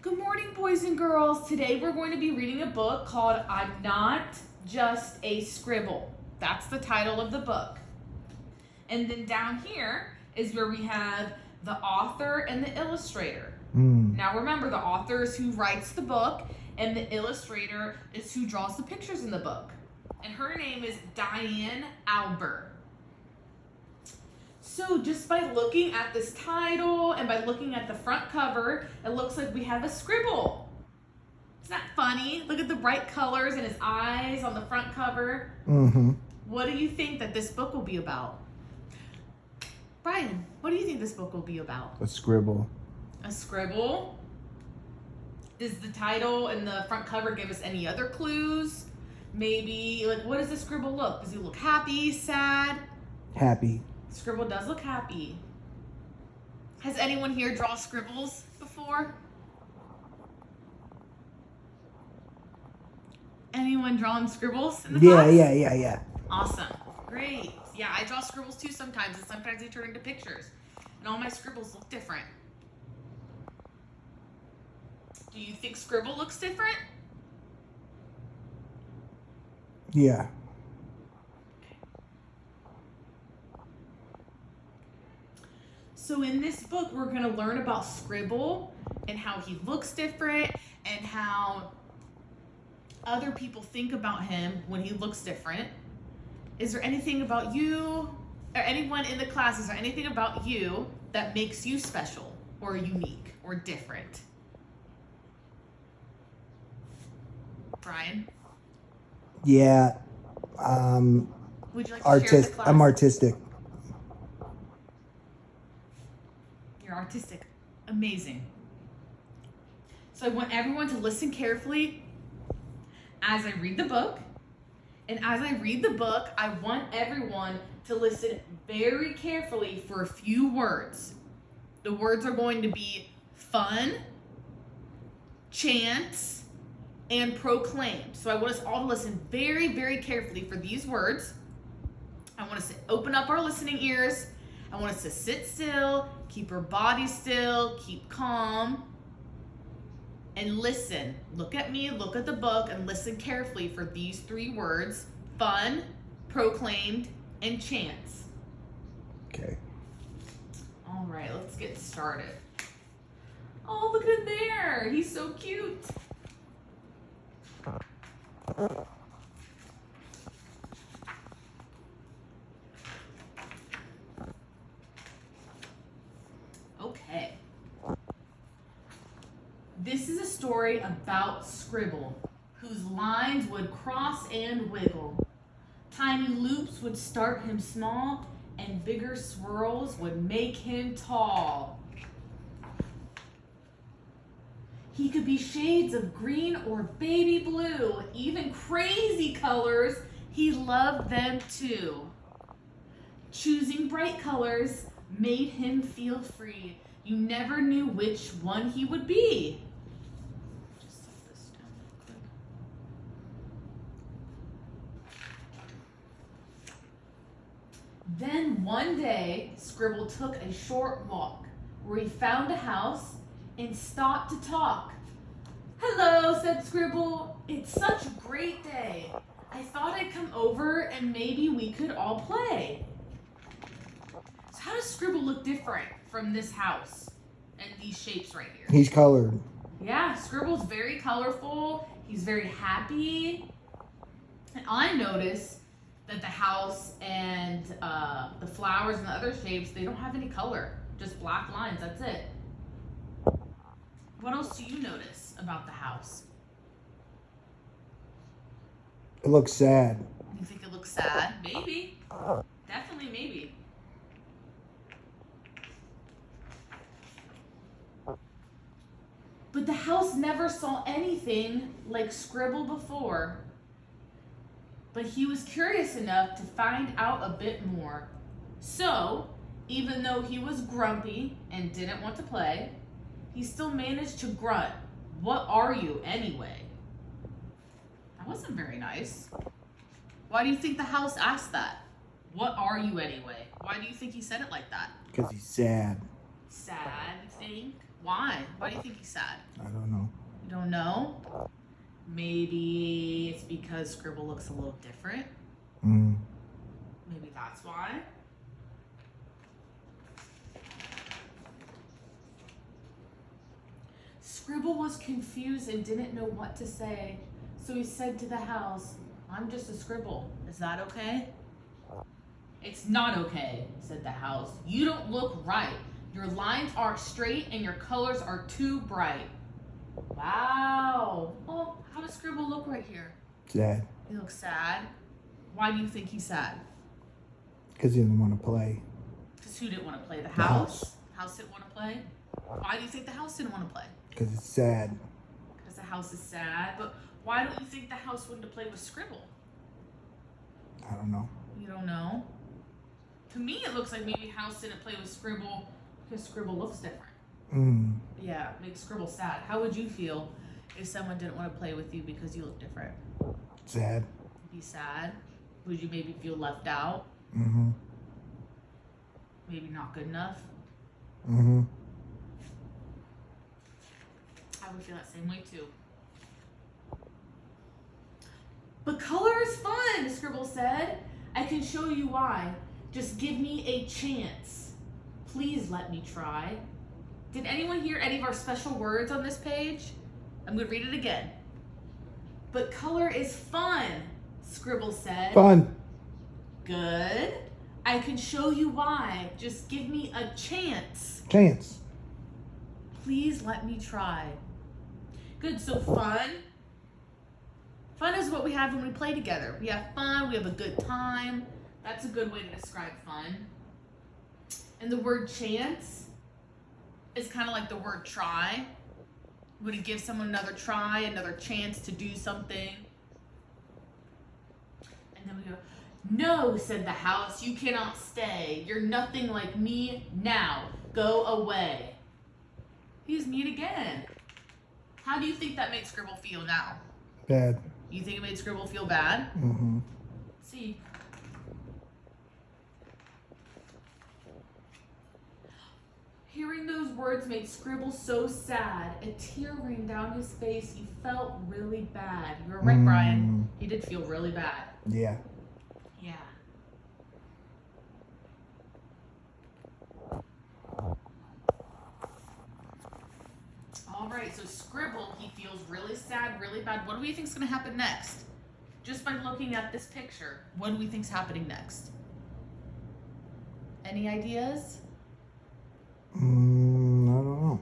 Good morning, boys and girls. Today we're going to be reading a book called I'm Not Just a Scribble. That's the title of the book. And then down here is where we have the author and the illustrator. Now remember, the author is who writes the book, and the illustrator is who draws the pictures in the book. And her name is Diane Alber. So just by looking at this title and by looking at the front cover, it looks like we have a scribble. Isn't that funny? Look at the bright colors and his eyes on the front cover. What do you think that this book will be about? Brian, what do you think this book will be about? A scribble. A scribble? Does the title and the front cover give us any other clues? Maybe, like, what does the scribble look? Does he look happy, sad? Happy. Scribble does look happy. Has anyone here drawn scribbles before? Anyone drawn scribbles in the class? Yeah. Awesome. Great. Yeah, I draw scribbles too sometimes, and sometimes they turn into pictures. And all my scribbles look different. Do you think scribble looks different? Yeah. So in this book, we're going to learn about Scribble and how he looks different and how other people think about him when he looks different. Is there anything about you or anyone in the class, is there anything about you that makes you special or unique or different? Brian? Yeah. Would you like to share with the class? I'm artistic. You're artistic. Amazing. So I want everyone to listen carefully as I read the book. And as I read the book, I want everyone to listen very carefully for a few words. The words are going to be fun, chance, and proclaimed. So I want us all to listen very, very carefully for these words. I want us to open up our listening ears. I want us to sit still, keep our body still, keep calm, and listen. Look at me, look at the book, and listen carefully for these three words: fun, proclaimed, and chance. Okay. All right, let's get started. Oh, look at him there. He's so cute. Okay. This is a story about Scribble, whose lines would cross and wiggle. Tiny loops would start him small, and bigger swirls would make him tall. He could be shades of green or baby blue, even crazy colors. He loved them too. Choosing bright colors made him feel free. You never knew which one he would be. Just set this down real quick. Then one day, Scribble took a short walk where he found a house and stopped to talk. "Hello," said Scribble. "It's such a great day. I thought I'd come over and maybe we could all play." So how does Scribble look different from this house and these shapes right here? He's colored. Yeah, Scribble's very colorful. He's very happy. And I noticed that the house and the flowers and the other shapes, they don't have any color. Just black lines, that's it. What else do you notice about the house? It looks sad. You think it looks sad? Maybe. Definitely maybe. But the house never saw anything like Scribble before. But he was curious enough to find out a bit more. So, even though he was grumpy and didn't want to play, he still managed to grunt. "What are you anyway?" That wasn't very nice. Why do you think the house asked that? What are you anyway? Why do you think he said it like that? Because he's sad. Sad, you think? Why? Why do you think he's sad? I don't know. You don't know? Maybe it's because Scribble looks a little different. Maybe that's why. Scribble was confused and didn't know what to say. So he said to the house, "I'm just a scribble. Is that okay?" "It's not okay," said the house. "You don't look right. Your lines aren't straight and your colors are too bright." Wow. Well, how does Scribble look right here? Sad. He looks sad. Why do you think he's sad? Because he didn't want to play. Because who didn't want to play? The house. house? The house didn't want to play? Why do you think the house didn't want to play? Because it's sad. Because the house is sad. But why don't you think the house wanted to play with Scribble? I don't know. You don't know? To me, it looks like maybe House didn't play with Scribble because Scribble looks different. Yeah, it makes Scribble sad. How would you feel if someone didn't want to play with you because you look different? Sad. Be sad? Would you maybe feel left out? Maybe not good enough? I would feel that same way too. "But color is fun," Scribble said. "I can show you why. Just give me a chance. Please let me try." Did anyone hear any of our special words on this page? I'm going to read it again. "But color is fun," Scribble said. Fun. Good. "I can show you why. Just give me a chance. Chance. Please let me try." Good. So fun. Fun is what we have when we play together. We have fun. We have a good time. That's a good way to describe fun. And the word chance is kind of like the word try. Would it give someone another try, another chance to do something? And then we go, "No," said the house, "you cannot stay. You're nothing like me now. Go away." He's mean again. How do you think that made Scribble feel now? Bad. You think it made Scribble feel bad? See. Hearing those words made Scribble so sad. A tear ran down his face. He felt really bad. You were right, Brian. He did feel really bad. Yeah. Yeah. All right, so Scribble, he feels really sad, really bad. What do we think is going to happen next? Just by looking at this picture, what do we think's happening next? Any ideas? I don't know.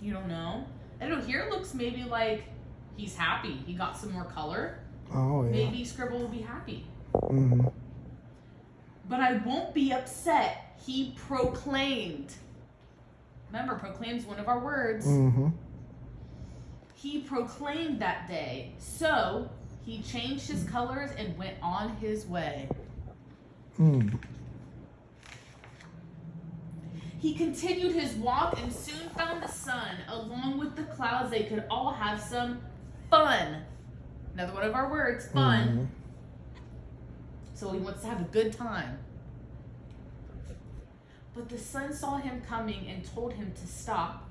You don't know? I don't know. Here it looks maybe like he's happy. He got some more color. Oh, yeah. Maybe Scribble will be happy. "But I won't be upset," he proclaimed. Remember, proclaim's one of our words. He proclaimed that day. So he changed his colors and went on his way. He continued his walk and soon found the sun. Along with the clouds, they could all have some fun. Another one of our words, fun. So he wants to have a good time. But the sun saw him coming and told him to stop.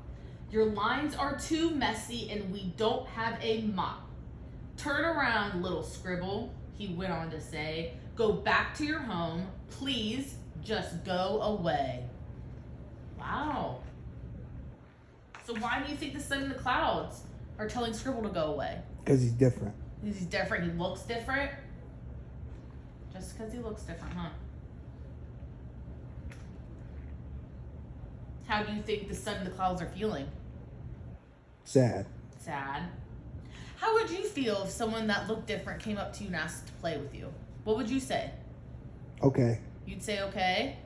"Your lines are too messy and we don't have a mop. Turn around, little Scribble," he went on to say. "Go back to your home. Please just go away." Wow. So why do you think the sun and the clouds are telling Scribble to go away? Because he's different. Because he's different. He looks different? Just because he looks different, huh? How do you think the sun and the clouds are feeling? Sad. Sad. How would you feel if someone that looked different came up to you and asked to play with you? What would you say? Okay. You'd say okay?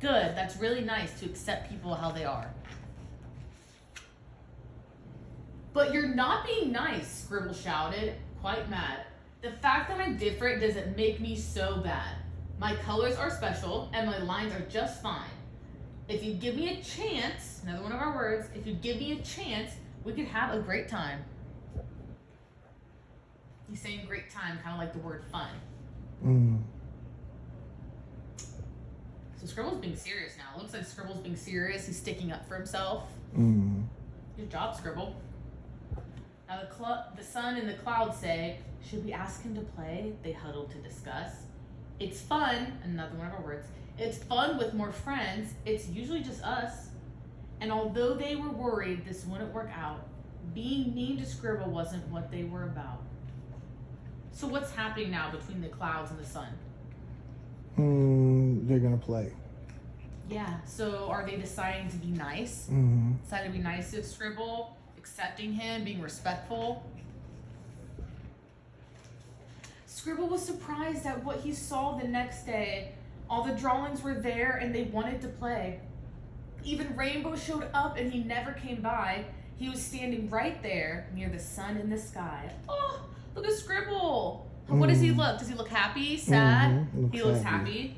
Good. That's really nice to accept people how they are. "But you're not being nice," Scribble shouted, quite mad. "The fact that I'm different doesn't make me so bad. My colors are special and my lines are just fine. If you give me a chance," another one of our words, "if you give me a chance, we could have a great time." He's saying great time, kind of like the word fun. So Scribble's being serious now. It looks like Scribble's being serious. He's sticking up for himself. Mm. Good job, Scribble. Now the sun and the clouds say, should we ask him to play? They huddle to discuss. It's fun, another one of our words. It's fun with more friends. It's usually just us. And although they were worried this wouldn't work out, being mean to Scribble wasn't what they were about. So what's happening now between the clouds and the sun? They're gonna play. Yeah, so are they deciding to be nice? Mm-hmm. Deciding to be nice to Scribble, accepting him, being respectful. Scribble was surprised at what he saw the next day. All the drawings were there and they wanted to play. Even Rainbow showed up and he never came by. He was standing right there near the sun in the sky. Oh, look at Scribble. What does he look? Does he look happy? Sad? He looks happy.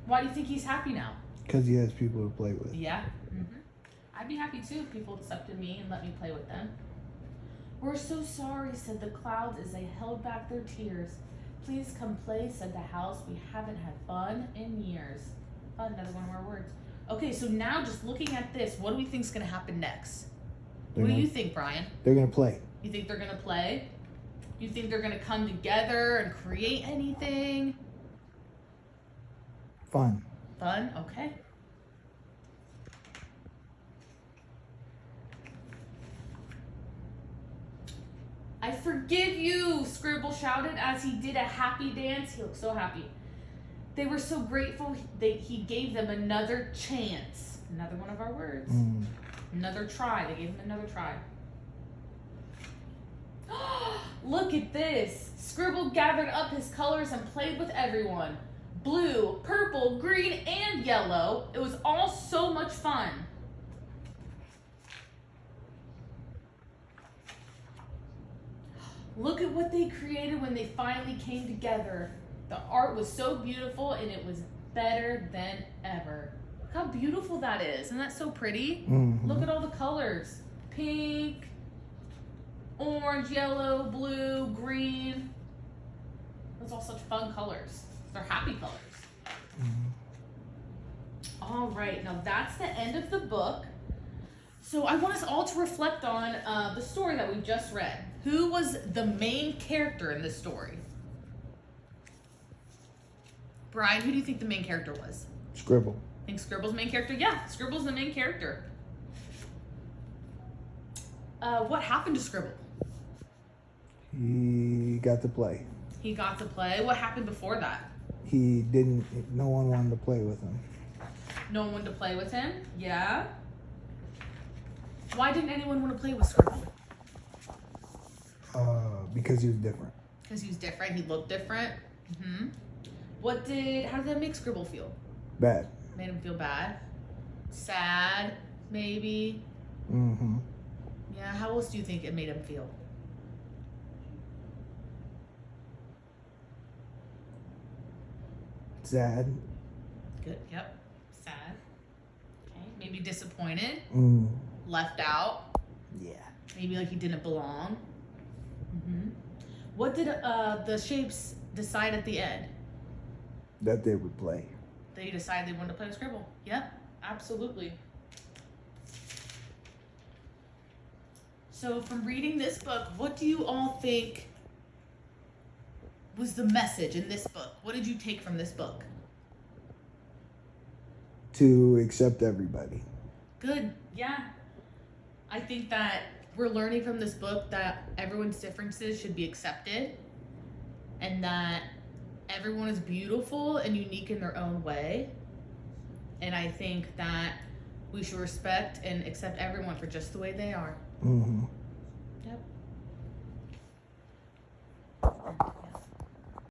Why do you think he's happy now? Because he has people to play with. Yeah. I'd be happy too if people accepted me and let me play with them. We're so sorry, said the clouds as they held back their tears. Please come play, said the house. We haven't had fun in years. Fun, another one of our words. Okay, so now just looking at this, what do we think is going to happen next? What do you think, Brian? They're gonna play. You think they're going to play? You think they're going to come together and create anything? Fun. Fun? Okay. I forgive you, Scribble shouted as he did a happy dance. He looked so happy. They were so grateful he gave them another chance. Another one of our words. Another try. They gave him another try. Look at this. Scribble gathered up his colors and played with everyone. Blue, purple, green, and yellow. It was all so much fun. Look at what they created when they finally came together. The art was so beautiful and it was better than ever. Look how beautiful that is. Isn't that so pretty? Look at all the colors. Pink, orange, yellow, blue, green. Those are all such fun colors. They're happy colors. All right, now that's the end of the book. So I want us all to reflect on the story that we just read. Who was the main character in this story? Brian, who do you think the main character was? Scribble. Think Scribble's the main character? Yeah, Scribble's the main character. What happened to Scribble? He got to play. He got to play. What happened before that? He didn't. No one wanted to play with him. No one wanted to play with him? Yeah. Why didn't anyone want to play with Scribble? Because he was different. Because he was different. He looked different. How did that make Scribble feel? Bad. Made him feel bad. Sad, maybe. Yeah, how else do you think it made him feel? Sad. Good, yep. Sad. Okay, maybe disappointed. Mm. Left out. Yeah. Maybe like he didn't belong. What did the shapes decide at the end? That they would play. They decided they wanted to play with Scribble. Yep, absolutely. So from reading this book, what do you all think was the message in this book? What did you take from this book? To accept everybody. Good, yeah. I think that we're learning from this book that everyone's differences should be accepted and that everyone is beautiful and unique in their own way. And I think that we should respect and accept everyone for just the way they are. Mm-hmm. Yep.